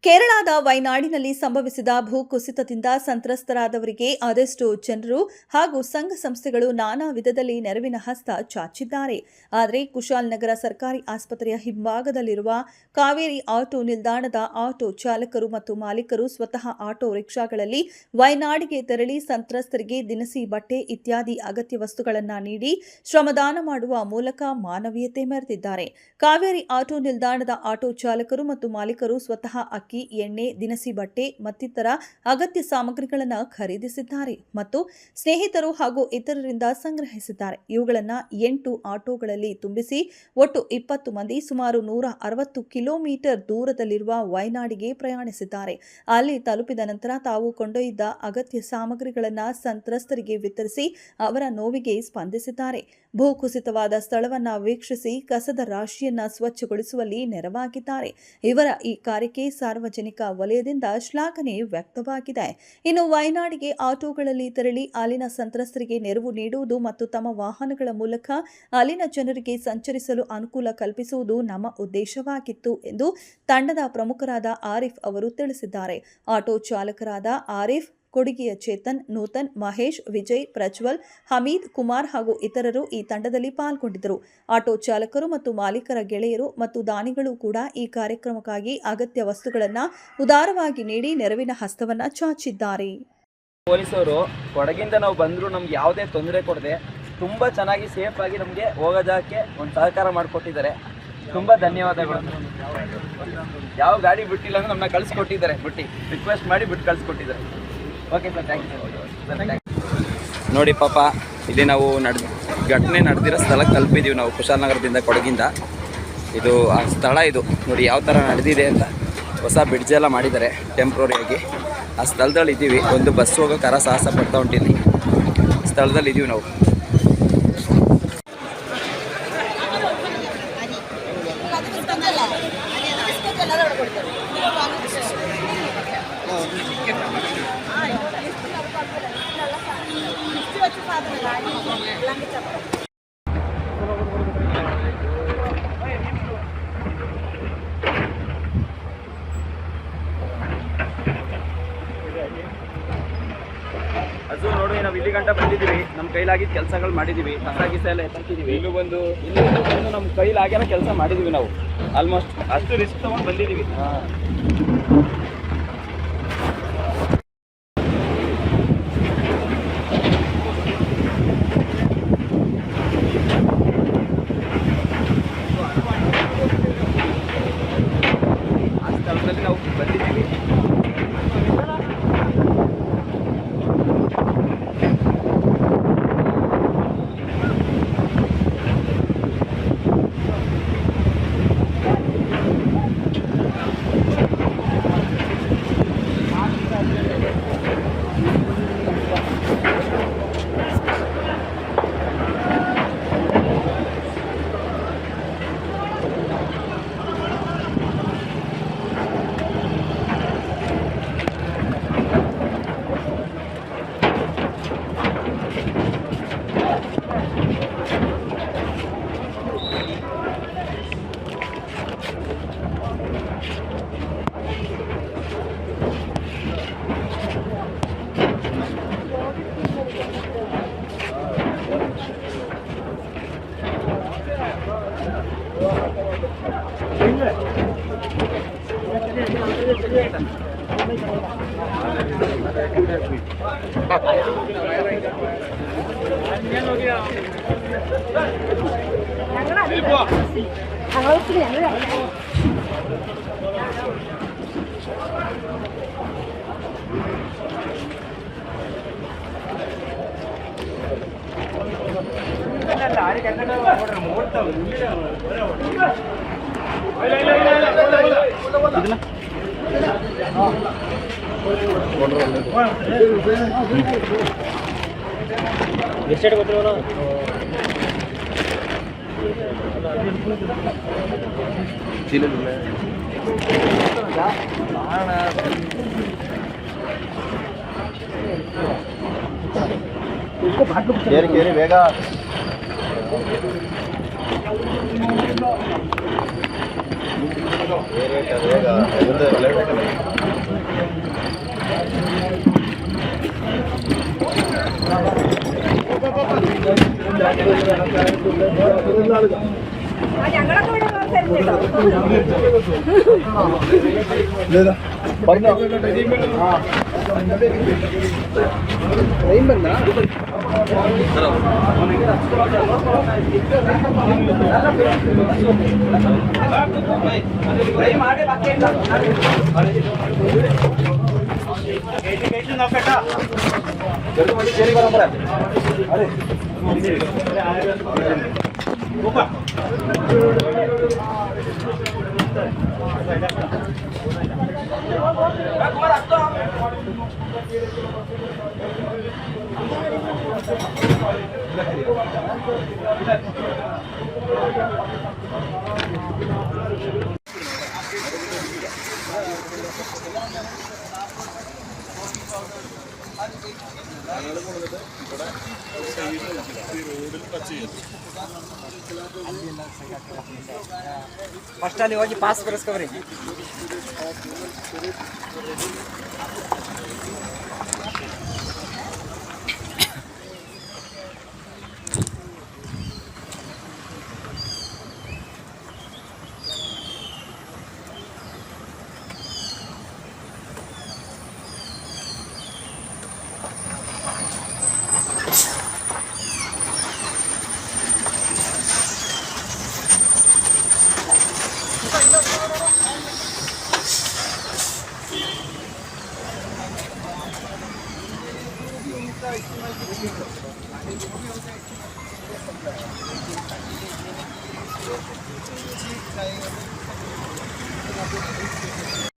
ಕೇರಳದ ವಯನಾಡಿನಲ್ಲಿ ಸಂಭವಿಸಿದ ಭೂಕುಸಿತದಿಂದ ಸಂತ್ರಸ್ತರಾದವರಿಗೆ ಅದೆಷ್ಟೋ ಜನರು ಹಾಗೂ ಸಂಘ ಸಂಸ್ಥೆಗಳು ನಾನಾ ವಿಧದಲ್ಲಿ ನೆರವಿನ ಹಸ್ತ ಚಾಚಿದ್ದಾರೆ. ಆದರೆ ಕುಶಾಲನಗರ ಸರ್ಕಾರಿ ಆಸ್ಪತ್ರೆಯ ಹಿಂಭಾಗದಲ್ಲಿರುವ ಕಾವೇರಿ ಆಟೋ ನಿಲ್ದಾಣದ ಆಟೋ ಚಾಲಕರು ಮತ್ತು ಮಾಲೀಕರು ಸ್ವತಃ ಆಟೋ ರಿಕ್ಷಾಗಳಲ್ಲಿ ವಯನಾಡಿಗೆ ತೆರಳಿ ಸಂತ್ರಸ್ತರಿಗೆ ದಿನಸಿ ಬಟ್ಟೆ ಇತ್ಯಾದಿ ಅಗತ್ಯ ವಸ್ತುಗಳನ್ನು ನೀಡಿ ಶ್ರಮದಾನ ಮಾಡುವ ಮೂಲಕ ಮಾನವೀಯತೆ ಮೆರೆದಿದ್ದಾರೆ. ಕಾವೇರಿ ಆಟೋ ನಿಲ್ದಾಣದ ಆಟೋ ಚಾಲಕರು ಮತ್ತು ಮಾಲೀಕರು ಸ್ವತಃ ಎಣ್ಣೆ, ದಿನಸಿ ಬಟ್ಟೆ ಮತ್ತಿತರ ಅಗತ್ಯ ಸಾಮಗ್ರಿಗಳನ್ನು ಖರೀದಿಸಿದ್ದಾರೆ ಮತ್ತು ಸ್ನೇಹಿತರು ಹಾಗೂ ಇತರರಿಂದ ಸಂಗ್ರಹಿಸಿದ್ದಾರೆ. ಇವುಗಳನ್ನು 8 ಆಟೋಗಳಲ್ಲಿ ತುಂಬಿಸಿ ಒಟ್ಟು 20 ಮಂದಿ ಸುಮಾರು 160 ಕಿಲೋಮೀಟರ್ ದೂರದಲ್ಲಿರುವ ವಯನಾಡಿಗೆ ಪ್ರಯಾಣಿಸಿದ್ದಾರೆ. ಅಲ್ಲಿ ತಲುಪಿದ ನಂತರ ತಾವು ಕೊಂಡೊಯ್ದ ಅಗತ್ಯ ಸಾಮಗ್ರಿಗಳನ್ನು ಸಂತ್ರಸ್ತರಿಗೆ ವಿತರಿಸಿ ಅವರ ನೋವಿಗೆ ಸ್ಪಂದಿಸಿದ್ದಾರೆ. ಭೂಕುಸಿತವಾದ ಸ್ಥಳವನ್ನು ವೀಕ್ಷಿಸಿ ಕಸದ ರಾಶಿಯನ್ನು ಸ್ವಚ್ಛಗೊಳಿಸುವಲ್ಲಿ ನೆರವಾಗಿದ್ದಾರೆ. ಇವರ ಈ ಕಾರ್ಯಕ್ಕೆ ಸಾರ್ವಜನಿಕ ವಲಯದಿಂದ ಶ್ಲಾಘನೆ ವ್ಯಕ್ತವಾಗಿದೆ. ಇನ್ನು ವಯನಾಡಿಗೆ ಆಟೋಗಳಲ್ಲಿ ತೆರಳಿ ಅಲ್ಲಿನ ಸಂತ್ರಸ್ತರಿಗೆ ನೆರವು ನೀಡುವುದು ಮತ್ತು ತಮ್ಮ ವಾಹನಗಳ ಮೂಲಕ ಅಲ್ಲಿನ ಜನರಿಗೆ ಸಂಚರಿಸಲು ಅನುಕೂಲ ಕಲ್ಪಿಸುವುದು ನಮ್ಮ ಉದ್ದೇಶವಾಗಿತ್ತು ಎಂದು ತಂಡದ ಪ್ರಮುಖರಾದ ಆರಿಫ್ ಅವರು ತಿಳಿಸಿದ್ದಾರೆ. ಆಟೋ ಚಾಲಕರಾದ ಆರಿಫ್, ಕೊಡಿಗೆಯ ಚೇತನ್, ನೂತನ್, ಮಹೇಶ್, ವಿಜಯ್, ಪ್ರಜ್ವಲ್, ಹಮೀದ್, ಕುಮಾರ್ ಹಾಗೂ ಇತರರು ಈ ತಂಡದಲ್ಲಿ ಪಾಲ್ಗೊಂಡಿದ್ದರು. ಆಟೋ ಚಾಲಕರು ಮತ್ತು ಮಾಲೀಕರ ಗೆಳೆಯರು ಮತ್ತು ದಾನಿಗಳು ಕೂಡ ಈ ಕಾರ್ಯಕ್ರಮಕ್ಕಾಗಿ ಅಗತ್ಯ ವಸ್ತುಗಳನ್ನು ಉದಾರವಾಗಿ ನೀಡಿ ನೆರವಿನ ಹಸ್ತವನ್ನು ಚಾಚಿದ್ದಾರೆ. ಪೊಲೀಸರು ಕೊಡಗಿಂದ ನಾವು ಬಂದರೂ ನಮ್ಗೆ ಯಾವುದೇ ತೊಂದರೆ ಕೊಡದೆ ತುಂಬ ಚೆನ್ನಾಗಿ ಸೇಫ್ ಆಗಿ ನಮಗೆ ಹೋಗೋ ಜಾಗಕ್ಕೆ ಒಂದು ಸಹಕಾರ ಮಾಡಿಕೊಟ್ಟಿದ್ದಾರೆ. ತುಂಬ ಧನ್ಯವಾದಗಳು. ಯಾವ ಗಾಡಿ ಬಿಟ್ಟಿಲ್ಲ ಅಂದ್ರೆ ನಮ್ಮನ್ನ ಕಳಿಸ್ಕೊಟ್ಟಿದ್ದಾರೆ, ರಿಕ್ವೆಸ್ಟ್ ಮಾಡಿ ಬಿಟ್ಟು ಕಳಿಸ್ಕೊಟ್ಟಿದ್ದಾರೆ. Okay sir, thank you. ನೋಡಿ ಪಾಪ, ಇಲ್ಲಿ ನಾವು ಘಟನೆ ನಡೆದಿರೋ ಸ್ಥಳಕ್ಕೆ ತಲುಪಿದ್ದೀವಿ. ನಾವು ಕುಶಾಲನಗರದಿಂದ ಕೊಡಗಿಂದ. ಇದು ಆ ಸ್ಥಳ ಇದು ನೋಡಿ ಯಾವ ಥರ ನಡೆದಿದೆ ಅಂತ. ಹೊಸ ಬ್ರಿಡ್ಜ್ ಎಲ್ಲ ಮಾಡಿದ್ದಾರೆ ಟೆಂಪ್ರರಿಯಾಗಿ. ಆ ಸ್ಥಳದಲ್ಲಿ ಇದ್ದೀವಿ. ಒಂದು ಬಸ್ ಹೋಗೋಕೆ ಸಾಹಸ ಪಡ್ತಾ ಹೊಂಟಿದ್ವಿ. ಸ್ಥಳದಲ್ಲಿ ಇದ್ದೀವಿ ನಾವು. ಅದು ನೋಡಿ, ನಾವು ಇಲ್ಲಿ ಗಂಟ ಬಂದಿದ್ದೀವಿ. ನಮ್ಮ ಕೈಲಾಗಿದ್ದ ಕೆಲಸಗಳು ಮಾಡಿದ್ದೀವಿ. ಕಸ ಗಿಸ ಎಲ್ಲ ಎತ್ತಿದ್ದೀವಿ. ಇಲ್ಲಿ ಬಂದು ನಮ್ಮ ಕೈಲಾಗ್ಯಾನ ಕೆಲಸ ಮಾಡಿದ್ದೀವಿ. ನಾವು ಆಲ್ಮೋಸ್ಟ್ ಅಷ್ಟು ರಿಸ್ಕ್ ತೊಗೊಂಡು ಬಂದಿದ್ದೀವಿ. ಆ ಸ್ಥಳದಲ್ಲಿ ನಾವು ಬಂದಿದ್ದೀವಿ. ಎಷ್ಟು ಗೊತ್ತಿಲ್ಲ ಕೇರಿ ಬೇಗ. ಬೇಗ ಫಸ್ಟ್ ಅಲ್ಲಿ ಹೋಗಿ ಪಾಸ್ ಬರೆಸ್ಕೊಬ್ರಿ.